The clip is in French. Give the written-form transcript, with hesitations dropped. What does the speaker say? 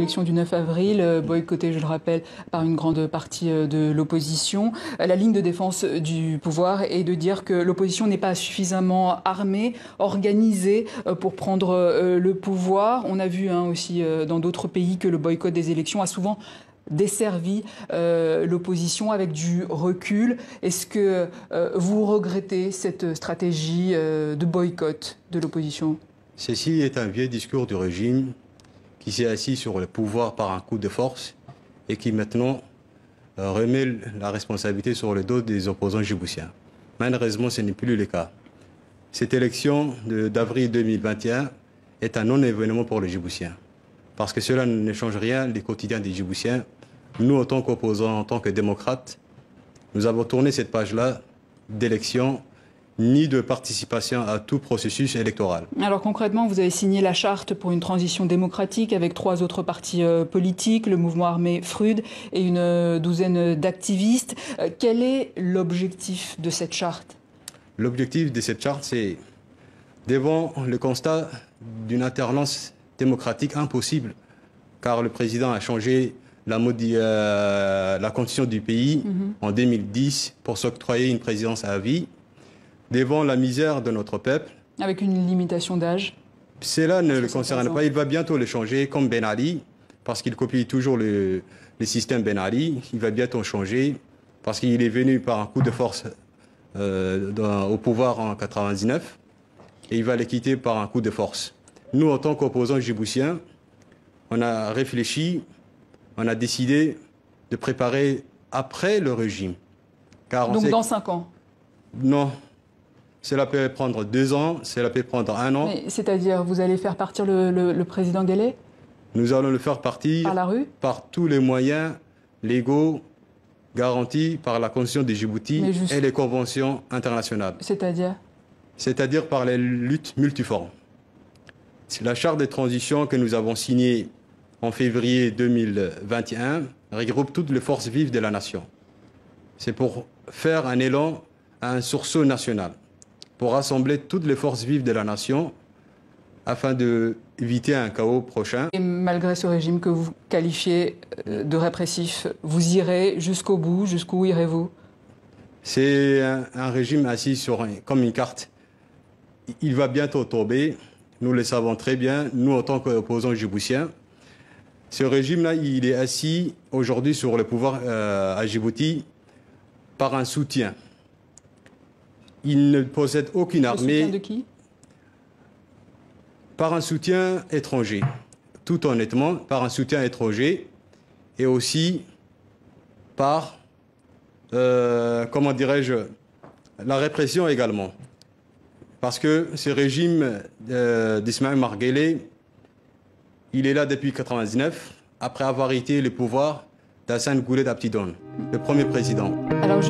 l'élection du 9 avril, boycottée, je le rappelle, par une grande partie de l'opposition. La ligne de défense du pouvoir est de dire que l'opposition n'est pas suffisamment armée, organisée pour prendre le pouvoir. On a vu aussi dans d'autres pays que le boycott des élections a souvent desservi l'opposition avec du recul. Est-ce que vous regrettez cette stratégie de boycott de l'opposition? Ceci est un vieux discours du régime qui s'est assis sur le pouvoir par un coup de force et qui maintenant remet la responsabilité sur le dos des opposants djiboutiens. Malheureusement, ce n'est plus le cas. Cette élection d'avril 2021 est un non-événement pour les Djiboutiens. Parce que cela ne change rien du quotidien des Djiboutiens. Nous, en tant qu'opposants, en tant que démocrates, nous avons tourné cette page-là d'élection ni de participation à tout processus électoral. Alors concrètement, vous avez signé la charte pour une transition démocratique avec 3 autres partis politiques, le mouvement armé FRUD et une douzaine d'activistes. Quel est l'objectif de cette charte? L'objectif de cette charte, c'est, devant le constat d'une alternance démocratique impossible, car le président a changé la constitution du pays en 2010 pour s'octroyer une présidence à vie, devant la misère de notre peuple. Avec une limitation d'âge? Cela ne le concerne pas. Il va bientôt le changer, comme Ben Ali, parce qu'il copie toujours le système Ben Ali. Il va bientôt changer, parce qu'il est venu par un coup de force au pouvoir en 1999, et il va le quitter par un coup de force. Nous, en tant qu'opposants djiboutiens, on a réfléchi, on a décidé de préparer après le régime. Donc dans 5 ans? Non. Cela peut prendre 2 ans, cela peut prendre 1 an. C'est-à-dire, vous allez faire partir le président Guelleh? Nous allons le faire partir par la rue? Par tous les moyens légaux garantis par la Constitution de Djibouti et les conventions internationales. C'est-à-dire? C'est-à-dire par les luttes multiformes. C'est la charte de transition que nous avons signée en février 2021 regroupe toutes les forces vives de la nation. C'est pour faire un élan à un sursaut national, pour rassembler toutes les forces vives de la nation afin d'éviter un chaos prochain. Et malgré ce régime que vous qualifiez de répressif, vous irez jusqu'au bout? Jusqu'où irez-vous? C'est un régime assis comme une carte. Il va bientôt tomber, nous le savons très bien, nous en tant qu'opposants djiboutiens. Ce régime-là, il est assis aujourd'hui sur le pouvoir à Djibouti par un soutien. Il ne possède aucune armée. Le soutien de qui? Par un soutien étranger. Tout honnêtement, par un soutien étranger et aussi par, comment dirais-je, la répression également. Parce que ce régime d'Ismaïl Omar Guelleh, il est là depuis 1999, après avoir été le pouvoir d'Hassane Goulet Abtidoune, le premier président. Alors,